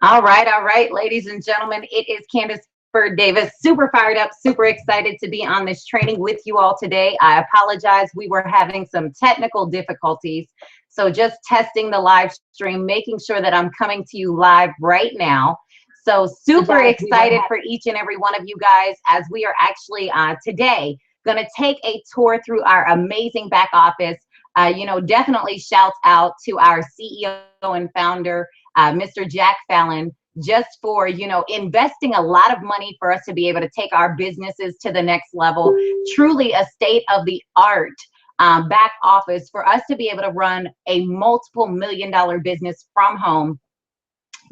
All right, ladies and gentlemen, it is Candace Byrd Davis, super fired up, super excited to be on this training with you all today. I apologize, we were having some technical difficulties, so just testing the live stream, making sure that I'm coming to you live right now. So super excited for each and every one of you guys as we are actually today going to take a tour through our amazing back office. Definitely shout out to our CEO and founder, Mr. Jack Fallon, just for, investing a lot of money for us to be able to take our businesses to the next level. Truly a state of the art back office for us to be able to run a multiple $1 million business from home.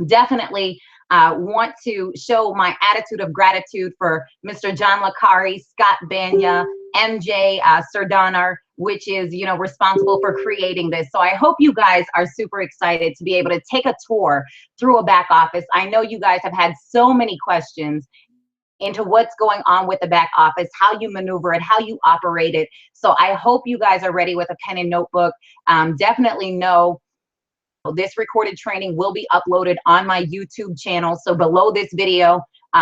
Definitely want to show my attitude of gratitude for Mr. John Lakari, Scott Banya, MJ Sardanar, which is, responsible for creating this. So I hope you guys are super excited to be able to take a tour through a back office. I know you guys have had so many questions into what's going on with the back office, how you maneuver it, how you operate it. So I hope you guys are ready with a pen and notebook. Definitely know this recorded training will be uploaded on my YouTube channel. So below this video,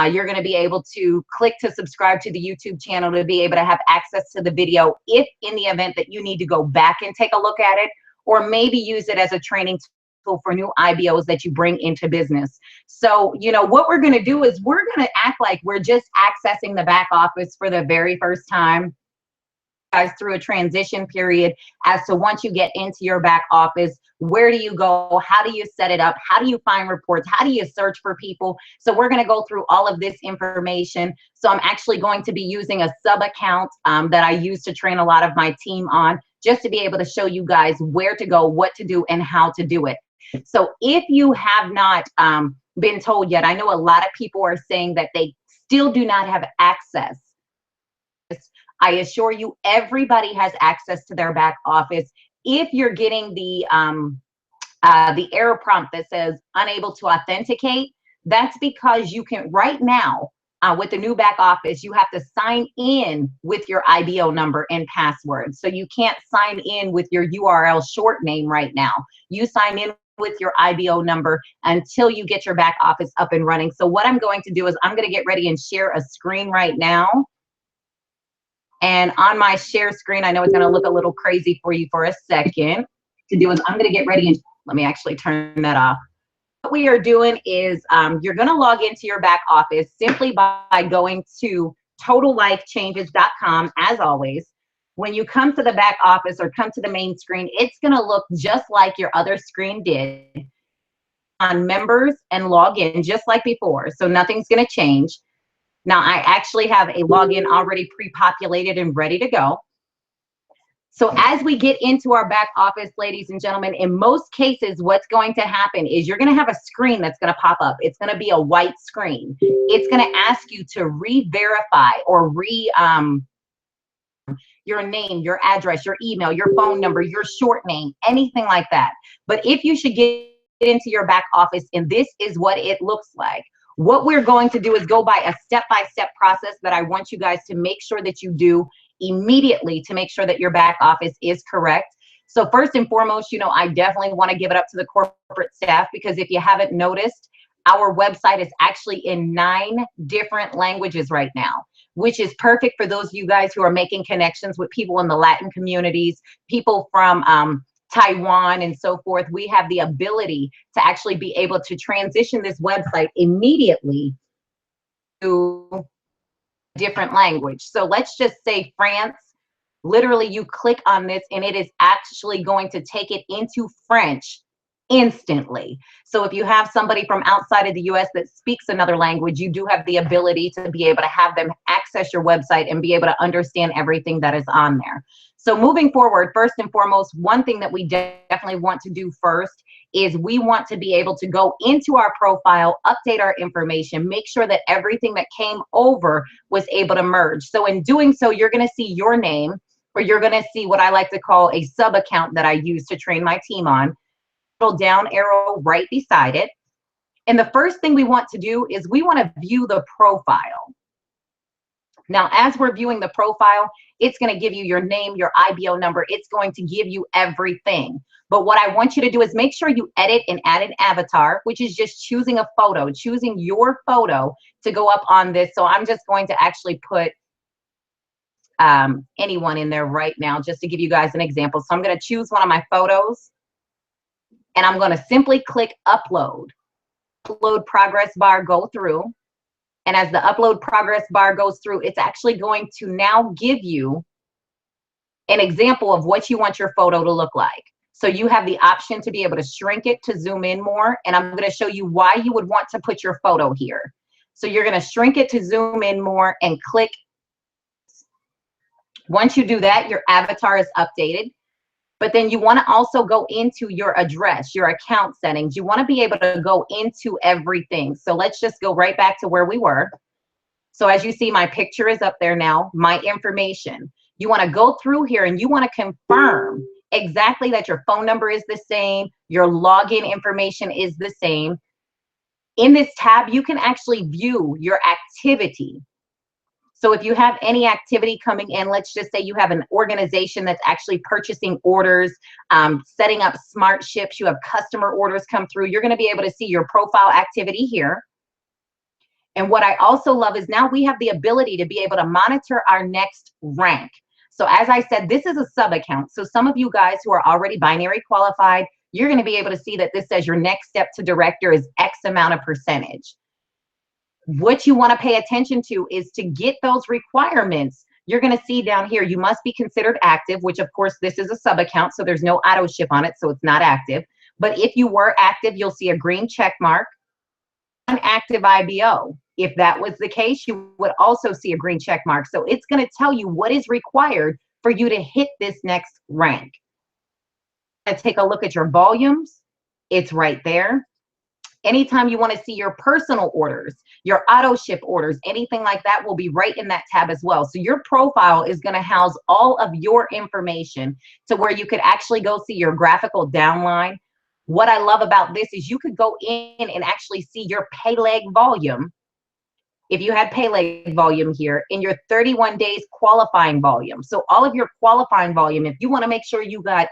you're going to be able to click to subscribe to the YouTube channel to be able to have access to the video if in the event that you need to go back and take a look at it, or maybe use it as a training tool for new IBOs that you bring into business. So, what we're going to do is we're going to act like we're just accessing the back office for the very first time, guys, through a transition period as to once you get into your back office, where do you go? How do you set it up? How do you find reports? How do you search for people? So we're going to go through all of this information. So I'm actually going to be using a sub account that I use to train a lot of my team on, just to be able to show you guys where to go, what to do, and how to do it. So if you have not been told yet, I know a lot of people are saying that they still do not have access. I assure you, everybody has access to their back office. If you're getting the error prompt that says unable to authenticate, that's because you can right now with the new back office, you have to sign in with your IBO number and password. So you can't sign in with your URL short name right now. You sign in with your IBO number until you get your back office up and running. So what I'm going to do is I'm going to get ready and share a screen right now. And on my share screen, I know it's going to look a little crazy for you for a second. To do is I'm going to get ready and let me actually turn that off. What we are doing is you're going to log into your back office simply by going to totallifechanges.com. As always, when you come to the back office or come to the main screen, it's going to look just like your other screen did. On members and log in just like before. So nothing's going to change. Now, I actually have a login already pre-populated and ready to go. So as we get into our back office, ladies and gentlemen, in most cases, what's going to happen is you're going to have a screen that's going to pop up. It's going to be a white screen. It's going to ask you to re-verify or your name, your address, your email, your phone number, your short name, anything like that. But if you should get into your back office, and this is what it looks like. What we're going to do is go by a step-by-step process that I want you guys to make sure that you do immediately to make sure that your back office is correct. So first and foremost, I definitely want to give it up to the corporate staff, because if you haven't noticed, our website is actually in 9 different languages right now, which is perfect for those of you guys who are making connections with people in the Latin communities, people from Taiwan and so forth. We have the ability to actually be able to transition this website immediately to a different language. So let's just say France. Literally, you click on this and it is actually going to take it into French instantly. So if you have somebody from outside of the US that speaks another language, you do have the ability to be able to have them access your website and be able to understand everything that is on there. So moving forward, first and foremost, one thing that we definitely want to do first is we want to be able to go into our profile, update our information, make sure that everything that came over was able to merge. So in doing so, you're going to see your name, or you're going to see what I like to call a sub account that I use to train my team on. Little down arrow right beside it. And the first thing we want to do is we want to view the profile. Now, as we're viewing the profile, it's going to give you your name, your IBO number. It's going to give you everything. But what I want you to do is make sure you edit and add an avatar, which is just choosing a photo, choosing your photo to go up on this. So I'm just going to actually put anyone in there right now, just to give you guys an example. So I'm going to choose one of my photos, and I'm going to simply click upload. Upload progress bar go through. And as the upload progress bar goes through, it's actually going to now give you an example of what you want your photo to look like. So you have the option to be able to shrink it, to zoom in more. And I'm going to show you why you would want to put your photo here. So you're going to shrink it to zoom in more and click. Once you do that, your avatar is updated. But then you want to also go into your address, your account settings. You want to be able to go into everything. So let's just go right back to where we were. So as you see, my picture is up there now, my information. You want to go through here and you want to confirm exactly that your phone number is the same, your login information is the same. In this tab, you can actually view your activity. So if you have any activity coming in, let's just say you have an organization that's actually purchasing orders, setting up smart ships, you have customer orders come through, you're going to be able to see your profile activity here. And what I also love is now we have the ability to be able to monitor our next rank. So as I said, this is a sub account. So some of you guys who are already binary qualified, you're going to be able to see that this says your next step to director is X amount of percentage. What you want to pay attention to is to get those requirements. You're going to see down here, you must be considered active, which of course this is a sub account, so there's no auto ship on it, so it's not active. But if you were active, you'll see a green check mark, an active IBO. If that was the case, you would also see a green check mark. So it's going to tell you what is required for you to hit this next rank. And take a look at your volumes. It's right there. Anytime you want to see your personal orders, your auto ship orders, anything like that will be right in that tab as well. So your profile is going to house all of your information to where you could actually go see your graphical downline. What I love about this is you could go in and actually see your pay leg volume. If you had pay leg volume here in your 31 days qualifying volume. So all of your qualifying volume, if you want to make sure you got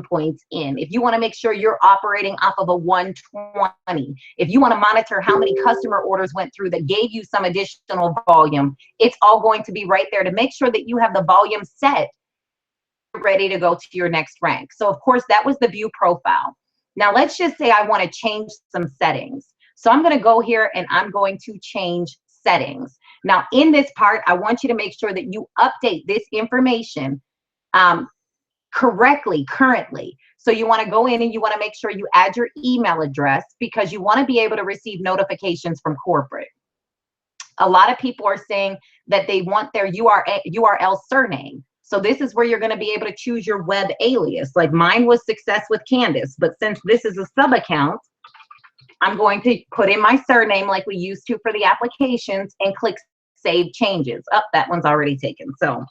points in, if you want to make sure you're operating off of a 120, if you want to monitor how many customer orders went through that gave you some additional volume, it's all going to be right there to make sure that you have the volume set ready to go to your next rank. So of course that was the view profile. Now let's just say I want to change some settings. So I'm going to go here and I'm going to change settings. Now in this part, I want you to make sure that you update this information correctly currently. So you want to go in and you want to make sure you add your email address because you want to be able to receive notifications from corporate. A lot of people are saying that they want their URL surname. So this is where you're going to be able to choose your web alias. Like mine was Success with Candace, but since this is a sub account, I'm going to put in my surname like we used to for the applications and click Save Changes. Oh, that one's already taken. So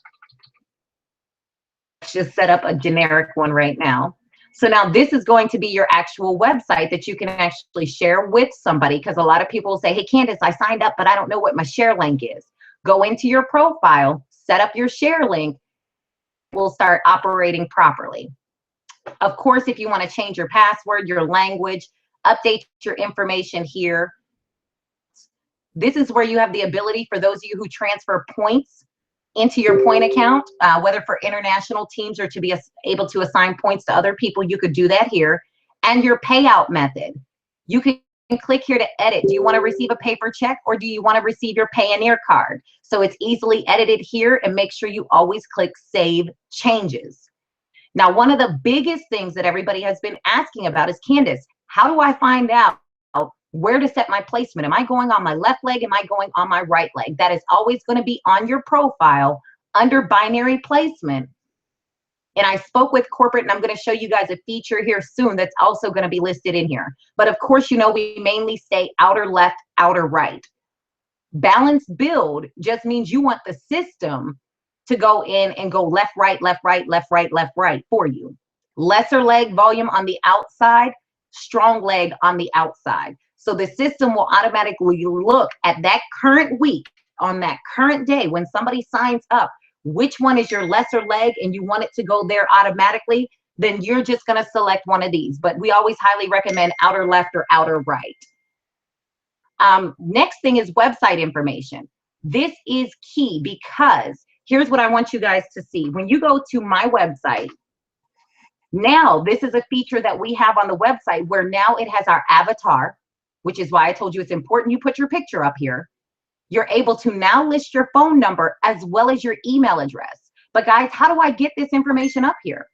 let's just set up a generic one right now. So now this is going to be your actual website that you can actually share with somebody, because a lot of people say, hey, Candace, I signed up, but I don't know what my share link is. Go into your profile, set up your share link, we'll start operating properly. Of course, if you want to change your password, your language, update your information here. This is where you have the ability for those of you who transfer points into your point account, whether for international teams or to be able to assign points to other people, you could do that here. And your payout method. You can click here to edit. Do you want to receive a paper check or do you want to receive your Payoneer card? So it's easily edited here, and make sure you always click Save Changes. Now, one of the biggest things that everybody has been asking about is, Candace, how do I find out where to set my placement? Am I going on my left leg? Am I going on my right leg? That is always going to be on your profile under binary placement. And I spoke with corporate, and I'm going to show you guys a feature here soon that's also going to be listed in here. But of course, you know, we mainly say outer left, outer right. Balanced build just means you want the system to go in and go left, right, left, right, left, right, left, right for you. Lesser leg volume on the outside, strong leg on the outside. So the system will automatically look at that current week on that current day when somebody signs up, which one is your lesser leg and you want it to go there automatically, then you're just going to select one of these. But we always highly recommend outer left or outer right. Next thing is website information. This is key because here's what I want you guys to see. When you go to my website, now this is a feature that we have on the website where now it has our avatar, which is why I told you it's important you put your picture up here. You're able to now list your phone number as well as your email address. But guys, how do I get this information up here?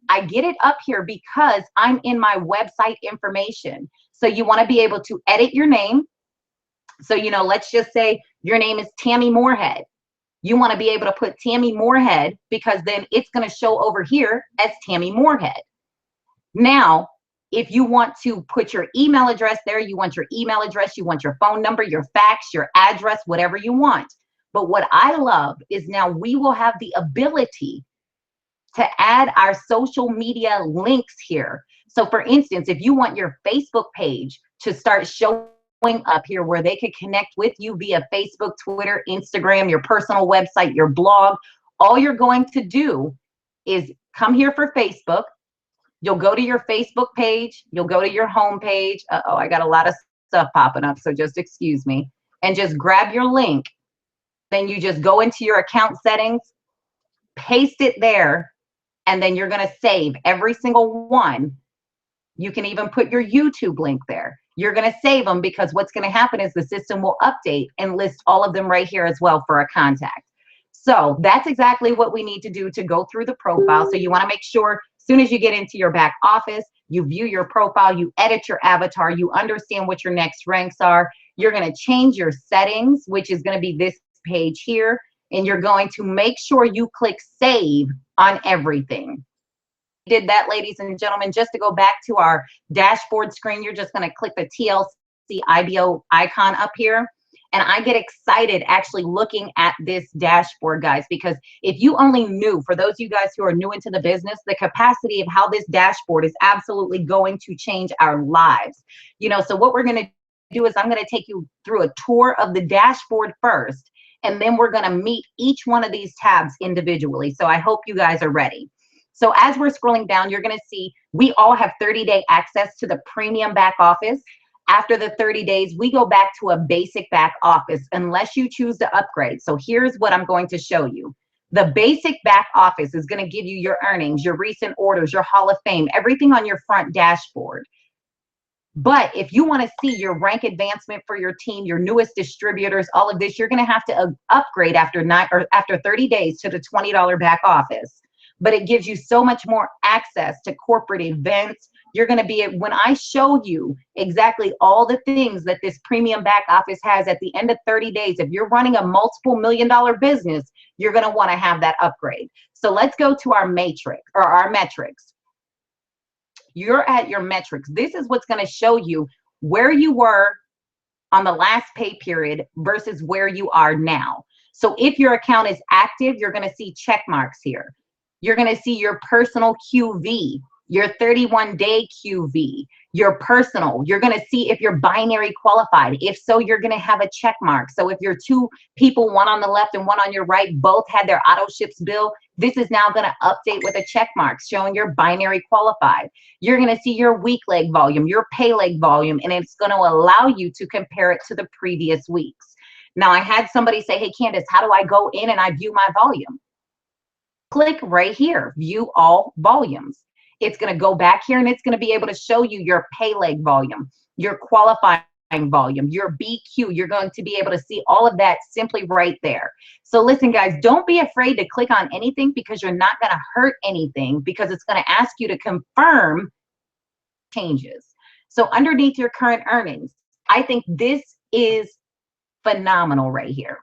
I get it up here because I'm in my website information. So you want to be able to edit your name. So, you know, let's just say your name is Tammy Moorhead. You want to be able to put Tammy Moorhead because then it's going to show over here as Tammy Moorhead. Now, if you want to put your email address there, you want your email address, you want your phone number, your fax, your address, whatever you want. But what I love is now we will have the ability to add our social media links here. So for instance, if you want your Facebook page to start showing up here where they could connect with you via Facebook, Twitter, Instagram, your personal website, your blog, all you're going to do is come here for Facebook. You'll go to your Facebook page. You'll go to your home page. Uh-oh, I got a lot of stuff popping up, so just excuse me. And just grab your link. Then you just go into your account settings, paste it there, and then you're going to save every single one. You can even put your YouTube link there. You're going to save them because what's going to happen is the system will update and list all of them right here as well for a contact. So that's exactly what we need to do to go through the profile. So you want to make sure as soon as you get into your back office, you view your profile, you edit your avatar, you understand what your next ranks are. You're going to change your settings, which is going to be this page here. And you're going to make sure you click save on everything. Did that, ladies and gentlemen. Just to go back to our dashboard screen, you're just going to click the TLC IBO icon up here. And I get excited actually looking at this dashboard, guys, because if you only knew, for those of you guys who are new into the business, the capacity of how this dashboard is absolutely going to change our lives. You know, so what we're going to do is I'm going to take you through a tour of the dashboard first, and then we're going to meet each one of these tabs individually. So I hope you guys are ready. So as we're scrolling down, you're going to see we all have 30-day access to the premium back office. After the 30 days, we go back to a basic back office unless you choose to upgrade. So here's what I'm going to show you. The basic back office is going to give you your earnings, your recent orders, your Hall of Fame, everything on your front dashboard. But if you want to see your rank advancement for your team, your newest distributors, all of this, you're going to have to upgrade after 30 days to the $20 back office. But it gives you so much more access to corporate events. You're going to be, when I show you exactly all the things that this premium back office has at the end of 30 days, if you're running a multiple million-dollar business, you're going to want to have that upgrade. So let's go to our matrix or our metrics. You're at your metrics. This is what's going to show you where you were on the last pay period versus where you are now. So if your account is active, you're going to see check marks here. You're going to see your personal QV, your 31-day QV, your personal. You're going to see if you're binary qualified. If so, you're going to have a check mark. So if you're two people, one on the left and one on your right, both had their auto ships bill, this is now going to update with a check mark showing you're binary qualified. You're going to see your week leg volume, your pay leg volume, and it's going to allow you to compare it to the previous weeks. Now, I had somebody say, hey, Candace, how do I go in and I view my volume? Click right here, view all volumes. It's going to go back here and it's going to be able to show you your pay leg volume, your qualifying volume, your BQ. You're going to be able to see all of that simply right there. So listen, guys, don't be afraid to click on anything because you're not going to hurt anything because it's going to ask you to confirm changes. So underneath your current earnings, I think this is phenomenal right here.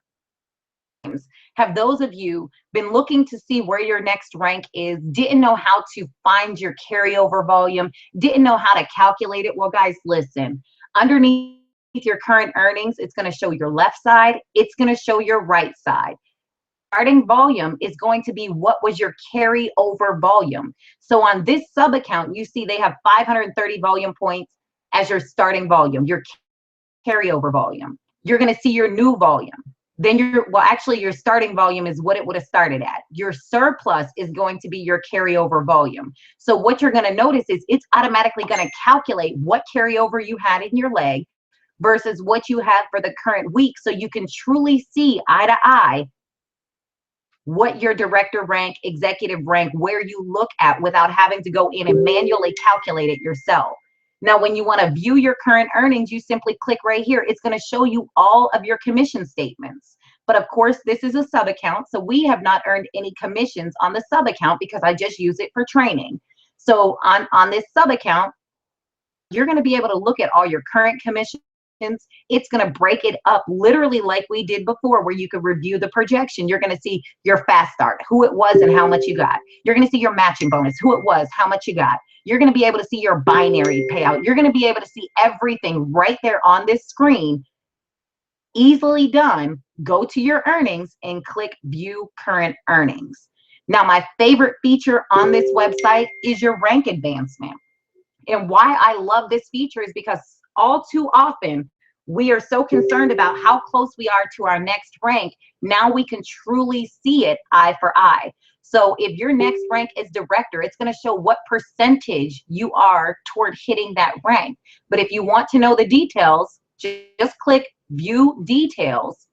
Have those of you been looking to see where your next rank is, didn't know how to find your carryover volume, didn't know how to calculate it? Well, guys, listen, underneath your current earnings, it's going to show your left side, it's going to show your right side. Starting volume is going to be what was your carryover volume. So on this sub account, you see they have 530 volume points as your starting volume, your carryover volume. You're going to see your new volume. then well, actually your starting volume is what it would have started at. Your surplus is going to be your carryover volume. So what you're going to notice is it's automatically going to calculate what carryover you had in your leg versus what you have for the current week. So you can truly see eye to eye what your director rank, executive rank, where you look at without having to go in and manually calculate it yourself. Now, when you want to view your current earnings, you simply click right here. It's going to show you all of your commission statements. But of course, this is a sub account. So we have not earned any commissions on the sub account because I just use it for training. So on this sub account, you're going to be able to look at all your current commissions. It's going to break it up literally like we did before, where you could review the projection. You're going to see your fast start, who it was and how much you got. You're going to see your matching bonus, who it was, how much you got. You're going to be able to see your binary payout. You're going to be able to see everything right there on this screen. Easily done. Go to your earnings and click view current earnings. Now, my favorite feature on this website is your rank advancement. And why I love this feature is because all too often we are so concerned about how close we are to our next rank. Now we can truly see it eye for eye. So if your next rank is director, it's going to show what percentage you are toward hitting that rank. But if you want to know the details, just click view details.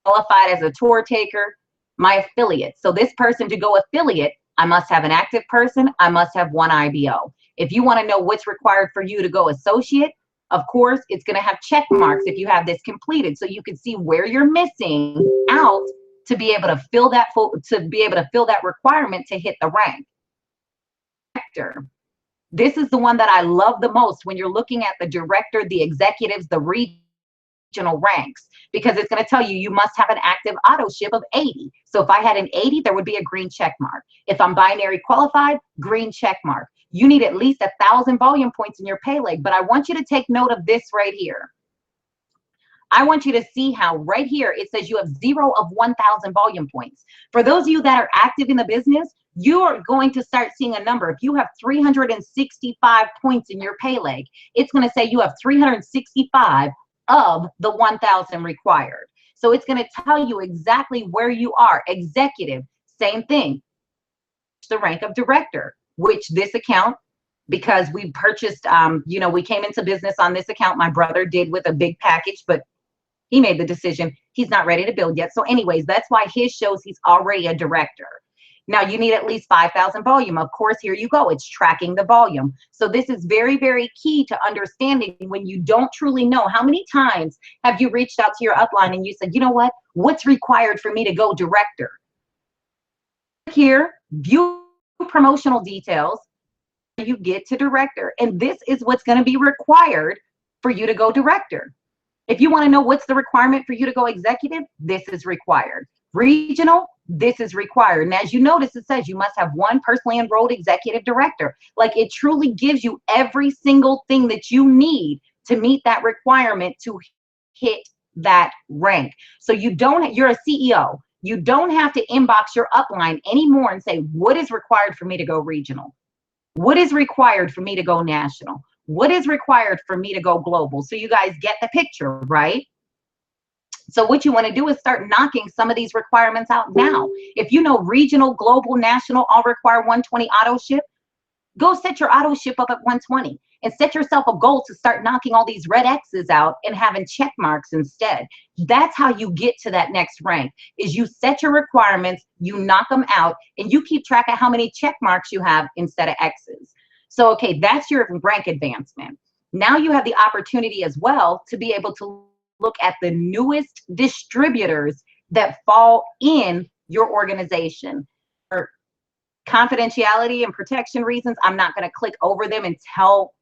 Qualified as a tour taker, my affiliate. So this person, to go affiliate, I must have an active person. I must have one IBO. If you want to know what's required for you to go associate, of course, it's going to have check marks if you have this completed, so you can see where you're missing out to be able to fill that requirement to hit the rank. This is the one that I love the most when you're looking at the director, the executives, the regional ranks, because it's going to tell you you must have an active auto ship of 80. So if I had an 80, there would be a green check mark. If I'm binary qualified, green check mark. You need at least 1,000 volume points in your pay leg. But I want you to take note of this right here. I want you to see how right here it says you have 0 of 1,000 volume points. For those of you that are active in the business, you are going to start seeing a number. If you have 365 points in your pay leg, it's going to say you have 365 of the 1,000 required. So it's going to tell you exactly where you are. Executive, same thing. The rank of director, which this account, because we purchased, we came into business on this account. My brother did with a big package, but he made the decision he's not ready to build yet. So anyways, that's why his shows he's already a director. Now you need at least 5,000 volume. Of course, here you go. It's tracking the volume. So this is very, very key to understanding when you don't truly know. How many times have you reached out to your upline and you said, you know what? What's required for me to go director? Here, view promotional details. You get to director. And this is what's going to be required for you to go director. If you want to know what's the requirement for you to go executive, this is required. Regional, this is required. And as you notice, it says you must have one personally enrolled executive director. Like, it truly gives you every single thing that you need to meet that requirement to hit that rank. So you're a CEO. You don't have to inbox your upline anymore and say, what is required for me to go regional? What is required for me to go national? What is required for me to go global? So you guys get the picture, right? So what you want to do is start knocking some of these requirements out now. If you know regional, global, national all require 120 auto ship, go set your auto ship up at 120 and set yourself a goal to start knocking all these red X's out and having check marks instead. That's how you get to that next rank, is you set your requirements, you knock them out, and you keep track of how many check marks you have instead of X's. So, okay, that's your rank advancement. Now you have the opportunity as well to be able to look at the newest distributors that fall in your organization. For confidentiality and protection reasons, I'm not going to click over them and tell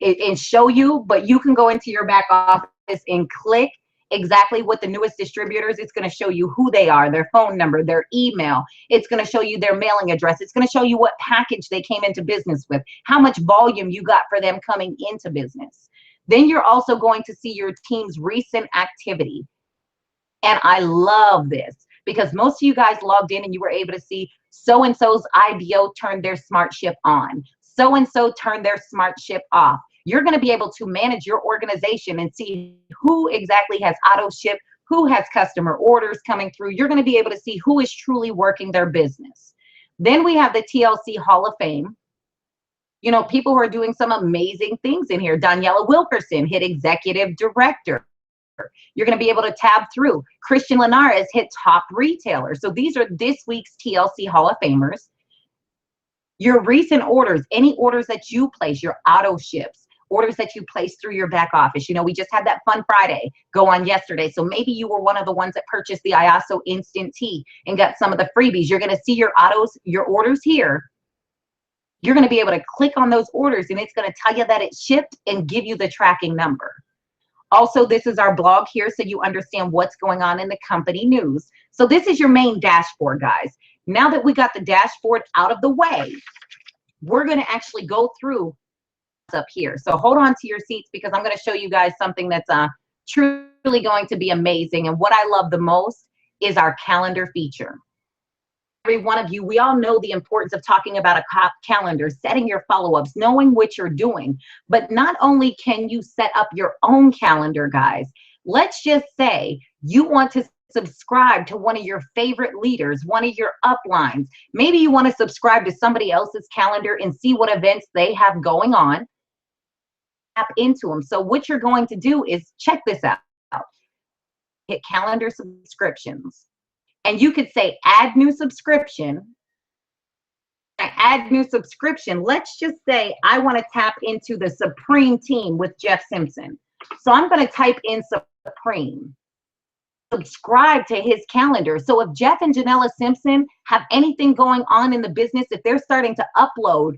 it and show you, but you can go into your back office and click exactly what the newest distributors. It's going to show you who they are, their phone number, their email. It's going to show you their mailing address. It's going to show you what package they came into business with, how much volume you got for them coming into business. Then you're also going to see your team's recent activity. And I love this because most of you guys logged in and you were able to see so-and-so's IBO turned their smart ship on. So-and-so turned their smart ship off. You're going to be able to manage your organization and see who exactly has auto ship, who has customer orders coming through. You're going to be able to see who is truly working their business. Then we have the TLC Hall of Fame. You know, people who are doing some amazing things in here. Daniela Wilkerson hit executive director. You're going to be able to tab through. Christian Linares hit top retailer. So these are this week's TLC Hall of Famers. Your recent orders, any orders that you place, your auto ships, orders that you place through your back office. You know, we just had that Fun Friday go on yesterday. So maybe you were one of the ones that purchased the IASO Instant Tea and got some of the freebies. You're going to see your orders here. You're going to be able to click on those orders and it's going to tell you that it's shipped and give you the tracking number. Also, this is our blog here so you understand what's going on in the company news. So this is your main dashboard, guys. Now that we got the dashboard out of the way, we're going to actually go through up here. So hold on to your seats because I'm going to show you guys something that's truly going to be amazing. And what I love the most is our calendar feature. Every one of you, we all know the importance of talking about a calendar, setting your follow-ups, knowing what you're doing. But not only can you set up your own calendar, guys, let's just say you want to subscribe to one of your favorite leaders, one of your uplines. Maybe you want to subscribe to somebody else's calendar and see what events they have going on. Tap into them. So what you're going to do is check this out. Hit calendar subscriptions. And you could say add new subscription. Add new subscription. Let's just say I want to tap into the Supreme team with Jeff Simpson. So I'm going to type in Supreme. Subscribe to his calendar. So if Jeff and Janella Simpson have anything going on in the business, if they're starting to upload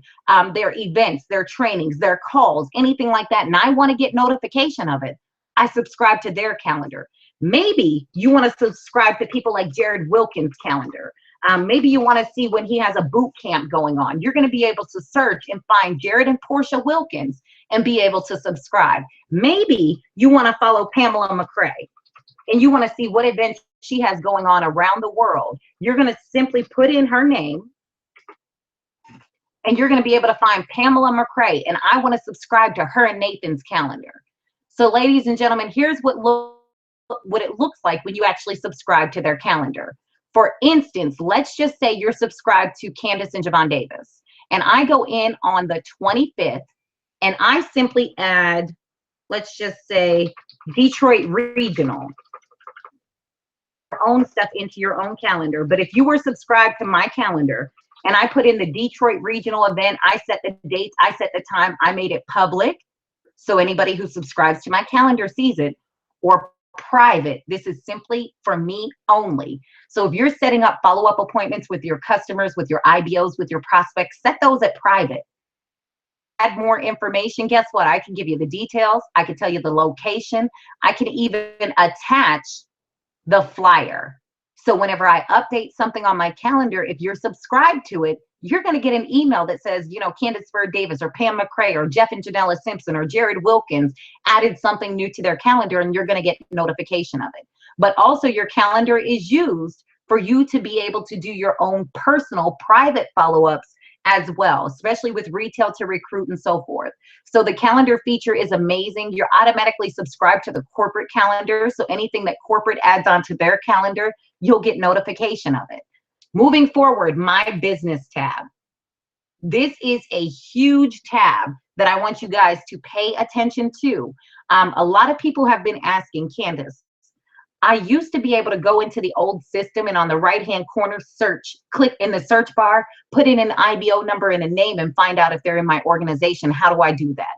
their events, their trainings, their calls, anything like that, and I want to get notification of it, I subscribe to their calendar. Maybe you want to subscribe to people like Jared Wilkins' calendar. Maybe you want to see when he has a boot camp going on. You're going to be able to search and find Jared and Portia Wilkins and be able to subscribe. Maybe you want to follow Pamela McCray and you want to see what events she has going on around the world. You're going to simply put in her name and you're going to be able to find Pamela McCray, and I want to subscribe to her and Nathan's calendar. So ladies and gentlemen, here's what it looks like when you actually subscribe to their calendar. For instance, let's just say you're subscribed to Candace and Javon Davis, and I go in on the 25th and I simply add, let's just say Detroit Regional. Your own stuff into your own calendar. But if you were subscribed to my calendar and I put in the Detroit Regional event, I set the dates, I set the time, I made it public so anybody who subscribes to my calendar sees it, or private. This is simply for me only. So if you're setting up follow-up appointments with your customers, with your IBOs, with your prospects, set those at private. Add more information. Guess what? I can give you the details. I can tell you the location. I can even attach the flyer. So whenever I update something on my calendar, if you're subscribed to it, you're going to get an email that says, you know, Candace Byrd Davis or Pam McCray or Jeff and Janella Simpson or Jared Wilkins added something new to their calendar, and you're going to get notification of it. But also your calendar is used for you to be able to do your own personal private follow-ups as well, especially with retail to recruit and so forth. So the calendar feature is amazing. You're automatically subscribed to the corporate calendar. So anything that corporate adds onto their calendar, you'll get notification of it. Moving forward, my business tab. This is a huge tab that I want you guys to pay attention to. A lot of people have been asking, Candace, I used to be able to go into the old system and on the right-hand corner search, click in the search bar, put in an IBO number and a name and find out if they're in my organization. How do I do that?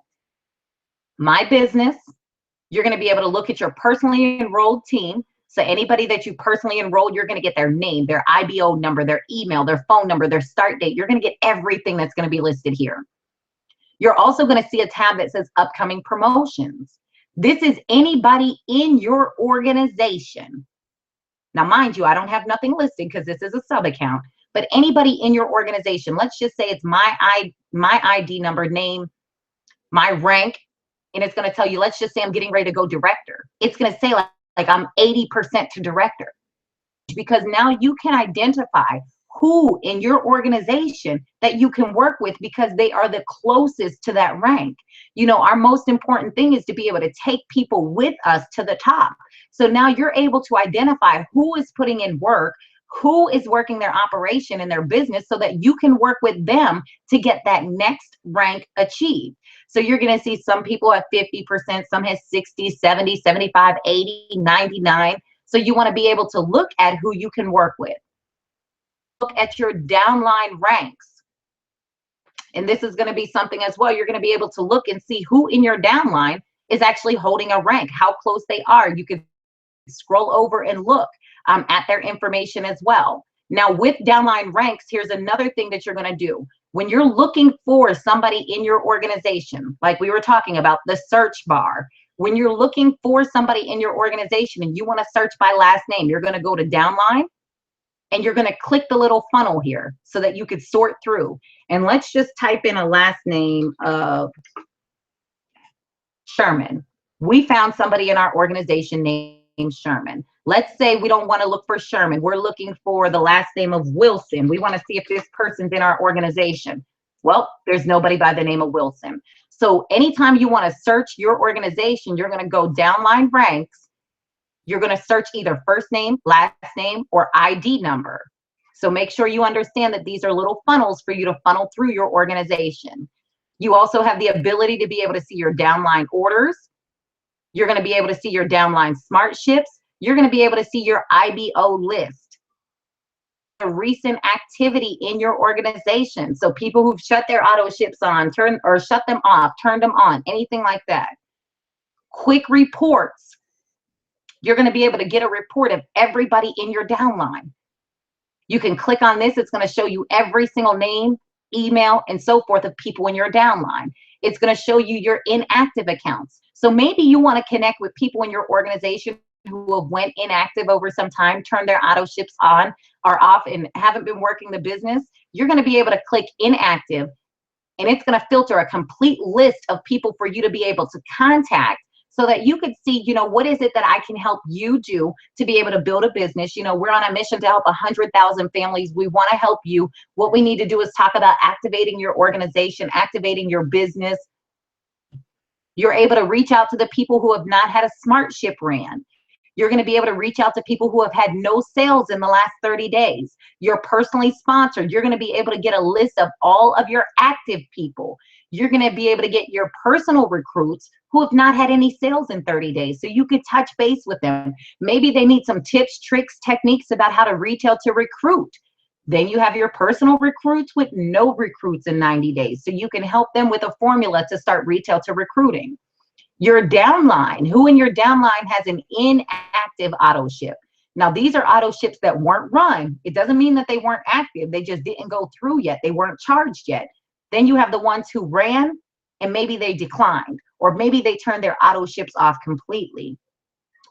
My business, you're going to be able to look at your personally enrolled team. So anybody that you personally enrolled, you're going to get their name, their IBO number, their email, their phone number, their start date. You're going to get everything that's going to be listed here. You're also going to see a tab that says upcoming promotions. This is anybody in your organization. Now, mind you, I don't have nothing listed because this is a sub account, but anybody in your organization, let's just say it's my ID number, name, my rank, and it's going to tell you, let's just say I'm getting ready to go director. It's going to say like I'm 80% to director, because now you can identify who in your organization that you can work with because they are the closest to that rank. You know, our most important thing is to be able to take people with us to the top. So now you're able to identify who is putting in work, who is working their operation and their business so that you can work with them to get that next rank achieved. So you're going to see some people at 50%, some has 60, 70, 75, 80, 99. So you want to be able to look at who you can work with. Look at your downline ranks. And this is going to be something as well. You're going to be able to look and see who in your downline is actually holding a rank, how close they are. You can scroll over and look at their information as well. Now with downline ranks, here's another thing that you're going to do. When you're looking for somebody in your organization, like we were talking about the search bar, when you're looking for somebody in your organization and you want to search by last name, you're going to go to downline and you're going to click the little funnel here so that you could sort through. And let's just type in a last name of Sherman. We found somebody in our organization named Sherman. Let's say we don't want to look for Sherman. We're looking for the last name of Wilson. We want to see if this person's in our organization. Well, there's nobody by the name of Wilson. So anytime you want to search your organization, you're going to go downline ranks. You're going to search either first name, last name, or ID number. So make sure you understand that these are little funnels for you to funnel through your organization. You also have the ability to be able to see your downline orders. You're going to be able to see your downline smart ships. You're going to be able to see your IBO list. The recent activity in your organization. So people who've shut their auto ships on, shut them off, turned them on, anything like that. Quick reports. You're going to be able to get a report of everybody in your downline. You can click on this. It's going to show you every single name, email, and so forth of people in your downline. It's going to show you your inactive accounts. So maybe you want to connect with people in your organization who have went inactive over some time, turned their auto ships on or off and haven't been working the business. You're going to be able to click inactive and it's going to filter a complete list of people for you to be able to contact so that you could see, you know, what is it that I can help you do to be able to build a business? You know, we're on a mission to help 100,000 families. We want to help you. What we need to do is talk about activating your organization, activating your business. You're able to reach out to the people who have not had a smart ship ran. You're going to be able to reach out to people who have had no sales in the last 30 days. You're personally sponsored. You're going to be able to get a list of all of your active people. You're going to be able to get your personal recruits who have not had any sales in 30 days. So you could touch base with them. Maybe they need some tips, tricks, techniques about how to retail to recruit. Then you have your personal recruits with no recruits in 90 days. So you can help them with a formula to start retail to recruiting. Your downline, who in your downline has an inactive auto ship? Now, these are auto ships that weren't run. It doesn't mean that they weren't active. They just didn't go through yet. They weren't charged yet. Then you have the ones who ran and maybe they declined, or maybe they turned their auto ships off completely.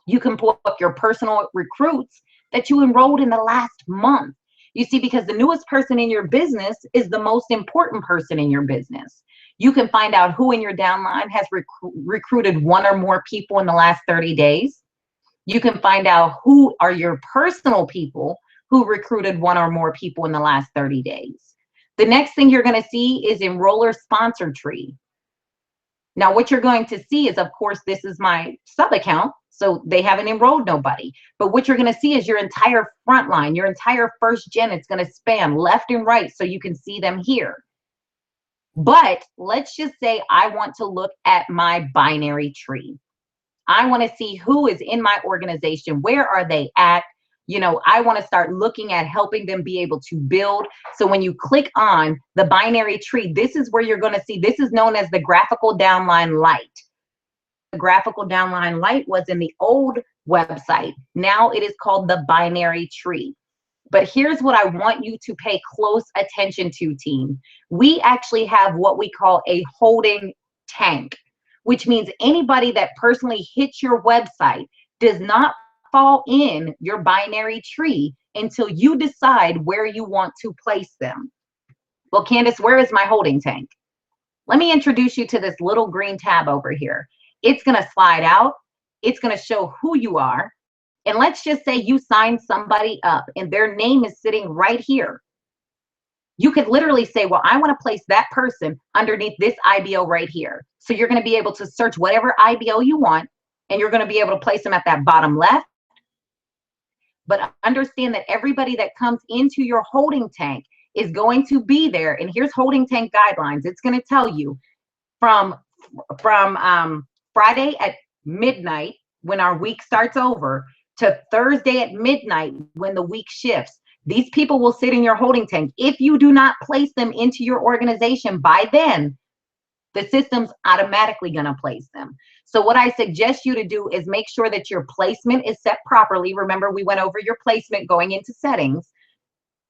You can pull up your personal recruits that you enrolled in the last month. You see, because the newest person in your business is the most important person in your business. You can find out who in your downline has recruited one or more people in the last 30 days. You can find out who are your personal people who recruited one or more people in the last 30 days. The next thing you're going to see is enroller sponsor tree. Now, what you're going to see is, of course, this is my sub account. So they haven't enrolled nobody. But what you're going to see is your entire front line, your entire first gen. It's going to span left and right so you can see them here. But let's just say I want to look at my binary tree. I want to see who is in my organization. Where are they at? You know, I want to start looking at helping them be able to build. So when you click on the binary tree, this is where you're going to see, this is known as the graphical downline light. The graphical downline light was in the old website. Now it is called the binary tree. But here's what I want you to pay close attention to, team. We actually have what we call a holding tank, which means anybody that personally hits your website does not fall in your binary tree until you decide where you want to place them. Well, Candace, where is my holding tank? Let me introduce you to this little green tab over here. It's going to slide out. It's going to show who you are. And let's just say you sign somebody up and their name is sitting right here. You could literally say, well, I want to place that person underneath this IBO right here. So you're going to be able to search whatever IBO you want, and you're going to be able to place them at that bottom left. But understand that everybody that comes into your holding tank is going to be there. And here's holding tank guidelines. It's going to tell you from Friday at midnight when our week starts over to Thursday at midnight when the week shifts. These people will sit in your holding tank. If you do not place them into your organization by then, the system's automatically going to place them. So what I suggest you to do is make sure that your placement is set properly. Remember, we went over your placement going into settings,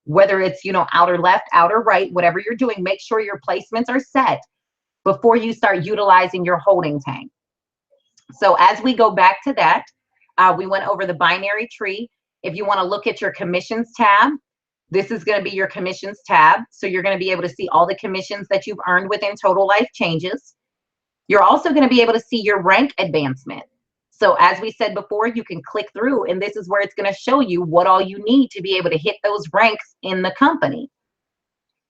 whether it's, you know, outer left, outer right, whatever you're doing, make sure your placements are set before you start utilizing your holding tank. So as we go back to that, we went over the binary tree. If you want to look at your commissions tab, this is going to be your commissions tab. So you're going to be able to see all the commissions that you've earned within Total Life Changes. You're also going to be able to see your rank advancement. So as we said before, you can click through, and this is where it's going to show you what all you need to be able to hit those ranks in the company.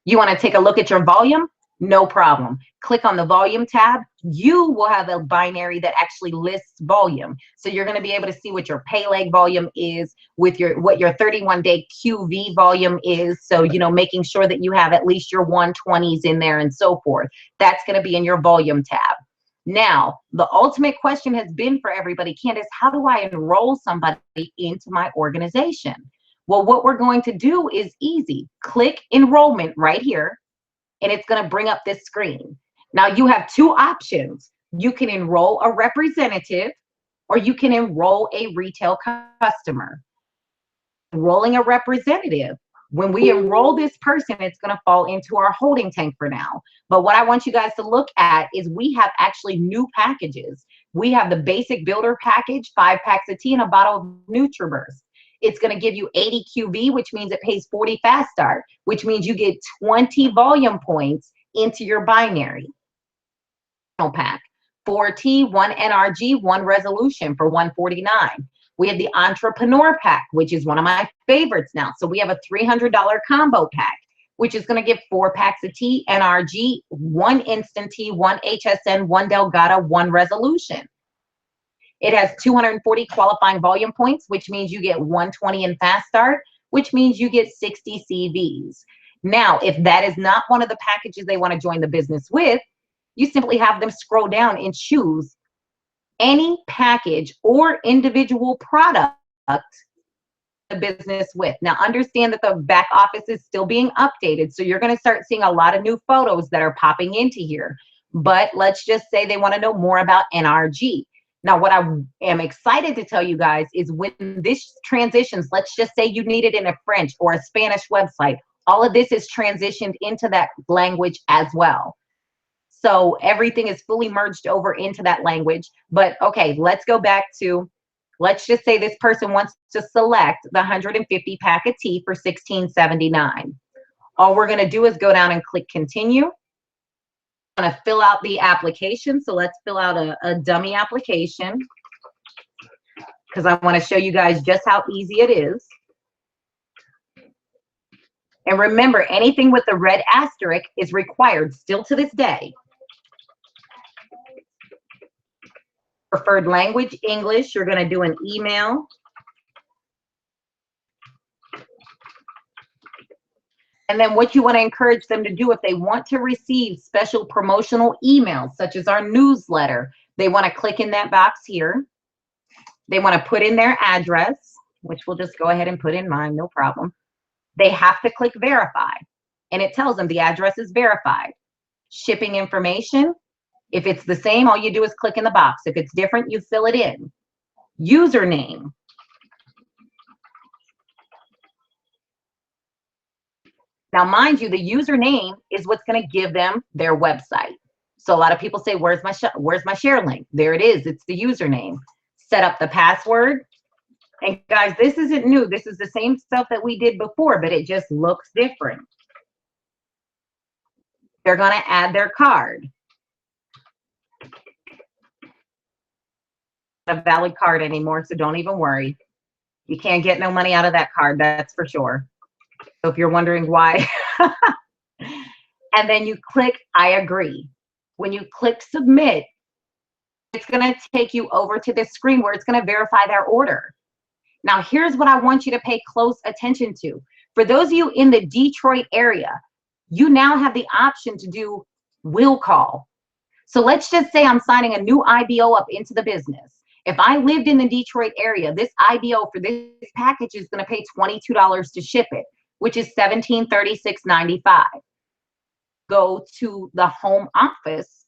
You want to take a look at your volume? No problem. Click on the volume tab. You will have a binary that actually lists volume. So you're going to be able to see what your pay leg volume is, with what your 31-day QV volume is. So, you know, making sure that you have at least your 120s in there and so forth. That's going to be in your volume tab. Now, the ultimate question has been for everybody, Candace, how do I enroll somebody into my organization? Well, what we're going to do is easy. Click enrollment right here, and it's going to bring up this screen. Now you have two options. You can enroll a representative, or you can enroll a retail customer. Enrolling a representative, when we enroll this person, it's going to fall into our holding tank for now. But what I want you guys to look at is we have actually new packages. We have the basic builder package, 5 packs of tea and a bottle of NutriBurst. It's going to give you 80 QV, which means it pays 40 fast start, which means you get 20 volume points into your binary pack. 4T, 1 NRG, 1 resolution for 149. We have the entrepreneur pack, which is one of my favorites now. So we have a $300 combo pack, which is going to give 4 packs of tea, NRG, 1 instant tea, 1 HSN, 1 Delgado, 1 resolution. It has 240 qualifying volume points, which means you get 120 in fast start, which means you get 60 CVs. Now, if that is not one of the packages they want to join the business with, you simply have them scroll down and choose any package or individual product the business with. Now, understand that the back office is still being updated, so you're going to start seeing a lot of new photos that are popping into here. But let's just say they want to know more about NRG. Now, what I am excited to tell you guys is when this transitions, let's just say you need it in a French or a Spanish website, all of this is transitioned into that language as well. So everything is fully merged over into that language. But okay, let's go back to, let's just say this person wants to select the 150 pack of tea for $16.79. All we're going to do is go down and click continue. I'm going to fill out the application. So let's fill out a dummy application, because I want to show you guys just how easy it is. And remember, anything with the red asterisk is required still to this day. Preferred language, English. You're going to do an email. And then what you want to encourage them to do, if they want to receive special promotional emails, such as our newsletter, they want to click in that box here. They want to put in their address, which we'll just go ahead and put in mine, no problem. They have to click verify, and it tells them the address is verified. Shipping information, if it's the same, all you do is click in the box. If it's different, you fill it in. Username. Now, mind you, the username is what's going to give them their website. So a lot of people say, where's my share link? There it is. It's the username. Set up the password. And guys, this isn't new. This is the same stuff that we did before, but it just looks different. They're going to add their card. Not a valid card anymore, so don't even worry. You can't get no money out of that card, that's for sure. So if you're wondering why and then you click I agree. When you click submit, it's going to take you over to this screen where it's going to verify their order. Now, here's what I want you to pay close attention to. For those of you in the Detroit area, you now have the option to do will call. So let's just say I'm signing a new IBO up into the business. If I lived in the Detroit area, this IBO for this package is going to pay $22 to ship it, which is $1736.95. Go to the home office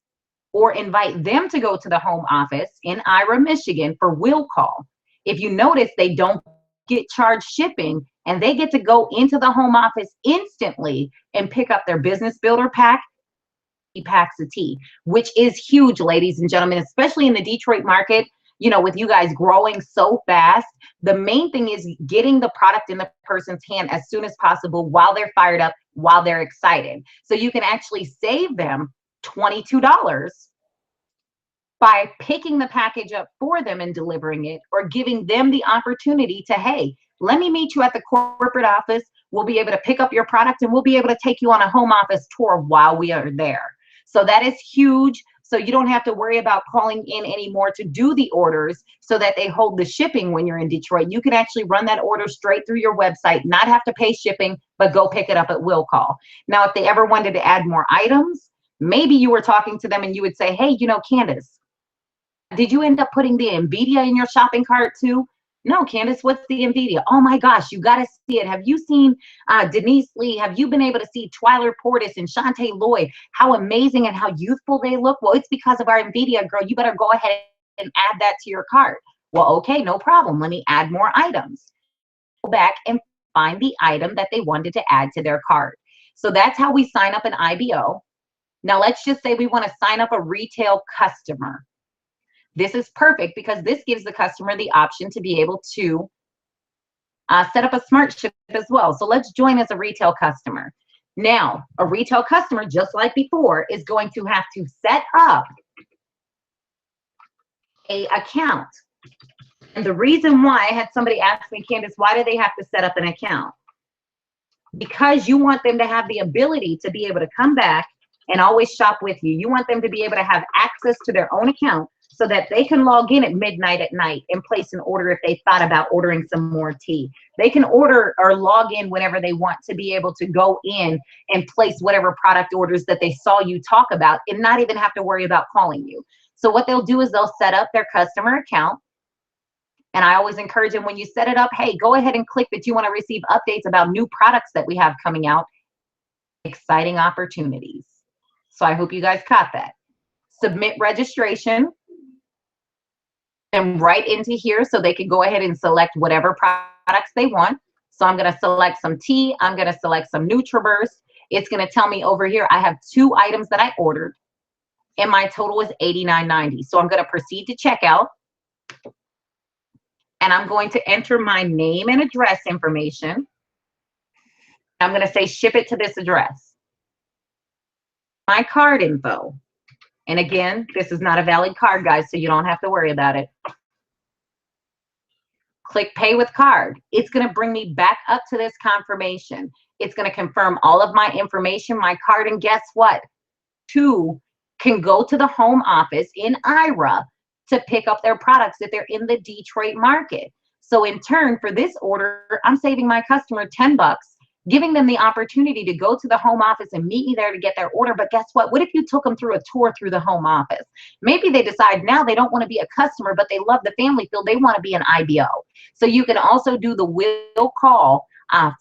or invite them to go to the home office in Ira, Michigan for will call. If you notice, they don't get charged shipping and they get to go into the home office instantly and pick up their business builder pack, packs of tea, which is huge, ladies and gentlemen, especially in the Detroit market. You know, with you guys growing so fast, the main thing is getting the product in the person's hand as soon as possible while they're fired up, while they're excited. So you can actually save them $22 by picking the package up for them and delivering it, or giving them the opportunity to, hey, let me meet you at the corporate office. We'll be able to pick up your product and we'll be able to take you on a home office tour while we are there. So that is huge. So you don't have to worry about calling in anymore to do the orders so that they hold the shipping when you're in Detroit. You can actually run that order straight through your website, not have to pay shipping, but go pick it up at will call. Now, if they ever wanted to add more items, maybe you were talking to them and you would say, hey, you know, Candace, did you end up putting the NVIDIA in your shopping cart too? No, Candace, what's the NVIDIA? Oh my gosh, you got to see it. Have you seen Denise Lee? Have you been able to see Twyler Portis and Shantae Lloyd? How amazing and how youthful they look. Well, it's because of our NVIDIA, girl. You better go ahead and add that to your cart. Well, okay, no problem. Let me add more items. Go back and find the item that they wanted to add to their cart. So that's how we sign up an IBO. Now, let's just say we want to sign up a retail customer. This is perfect because this gives the customer the option to be able to set up a smart ship as well. So let's join as a retail customer. Now, a retail customer, just like before, is going to have to set up an account. And the reason why, I had somebody ask me, Candace, why do they have to set up an account? Because you want them to have the ability to be able to come back and always shop with you. You want them to be able to have access to their own account so that they can log in at midnight at night and place an order if they thought about ordering some more tea. They can order or log in whenever they want to be able to go in and place whatever product orders that they saw you talk about and not even have to worry about calling you. So what they'll do is they'll set up their customer account. And I always encourage them, when you set it up, hey, go ahead and click that you want to receive updates about new products that we have coming out. Exciting opportunities. So I hope you guys caught that. Submit registration. And right into here so they can go ahead and select whatever products they want. So I'm going to select some tea. I'm going to select some NutriBurst. It's going to tell me over here I have 2 items that I ordered and my total is $89.90. So I'm going to proceed to checkout and I'm going to enter my name and address information. I'm going to say ship it to this address. My card info. And again, this is not a valid card, guys, so you don't have to worry about it. Click pay with card. It's going to bring me back up to this confirmation. It's going to confirm all of my information, my card, and guess what? 2 can go to the home office in Ira to pick up their products if they're in the Detroit market. So in turn, for this order, I'm saving my customer $10, giving them the opportunity to go to the home office and meet me there to get their order. But guess what? What if you took them through a tour through the home office? Maybe they decide now they don't want to be a customer, but they love the family feel. They want to be an IBO. So you can also do the will call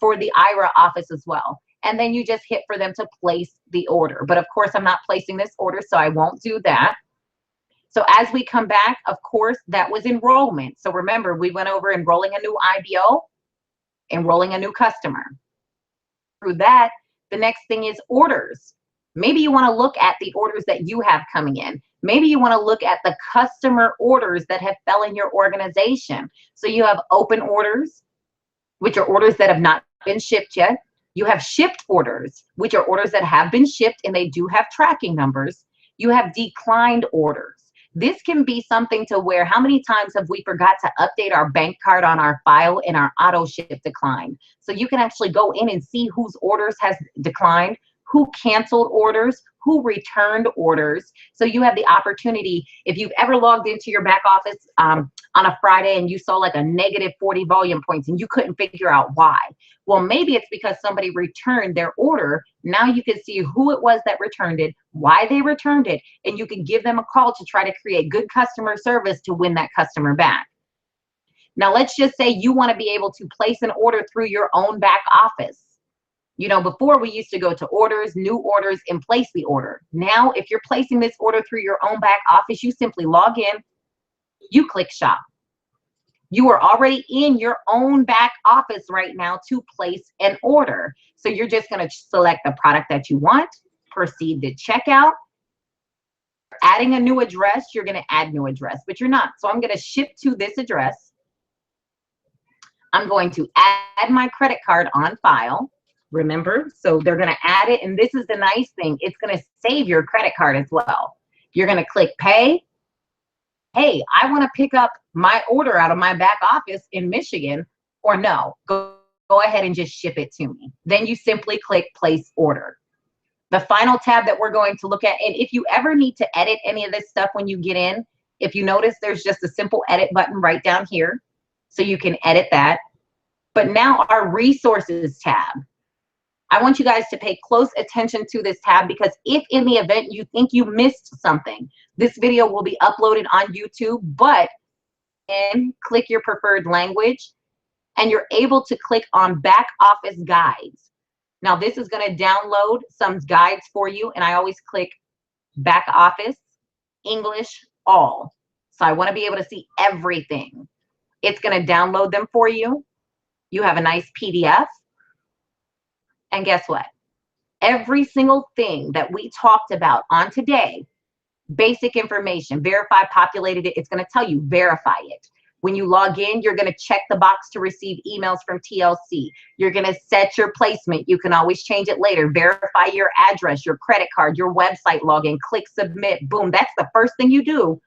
for the IRA office as well. And then you just hit for them to place the order. But of course, I'm not placing this order, so I won't do that. So as we come back, of course, that was enrollment. So remember, we went over enrolling a new IBO, enrolling a new customer. Through that, the next thing is orders. Maybe you want to look at the orders that you have coming in. Maybe you want to look at the customer orders that have fell in your organization. So you have open orders, which are orders that have not been shipped yet. You have shipped orders, which are orders that have been shipped and they do have tracking numbers. You have declined orders. This can be something to where, how many times have we forgot to update our bank card on our file and our auto ship declined? So you can actually go in and see whose orders has declined, who canceled orders, who returned orders. So you have the opportunity, if you've ever logged into your back office on a Friday and you saw like a negative 40 volume points and you couldn't figure out why. Well, maybe it's because somebody returned their order. Now you can see who it was that returned it, why they returned it, and you can give them a call to try to create good customer service to win that customer back. Now, let's just say you want to be able to place an order through your own back office. You know, before we used to go to orders, new orders, and place the order. Now, if you're placing this order through your own back office, you simply log in, you click shop. You are already in your own back office right now to place an order. So you're just going to select the product that you want, proceed to checkout. Adding a new address, you're going to add new address, but you're not. So I'm going to ship to this address. I'm going to add my credit card on file. Remember, so they're going to add it. And this is the nice thing. It's going to save your credit card as well. You're going to click pay. Hey, I want to pick up my order out of my back office in Michigan, or no, go ahead and just ship it to me. Then you simply click place order. The final tab that we're going to look at, and if you ever need to edit any of this stuff when you get in, if you notice, there's just a simple edit button right down here. So you can edit that. But now our resources tab. I want you guys to pay close attention to this tab, because if in the event you think you missed something, this video will be uploaded on YouTube, but and click your preferred language and you're able to click on back office guides. Now this is going to download some guides for you, and I always click back office, English, all. So I want to be able to see everything. It's going to download them for you. You have a nice PDF. And guess what? Every single thing that we talked about on today, basic information, verify, populated it, it's going to tell you verify it. When you log in, you're going to check the box to receive emails from TLC. You're going to set your placement. You can always change it later. Verify your address, your credit card, your website login, click submit. Boom. That's the first thing you do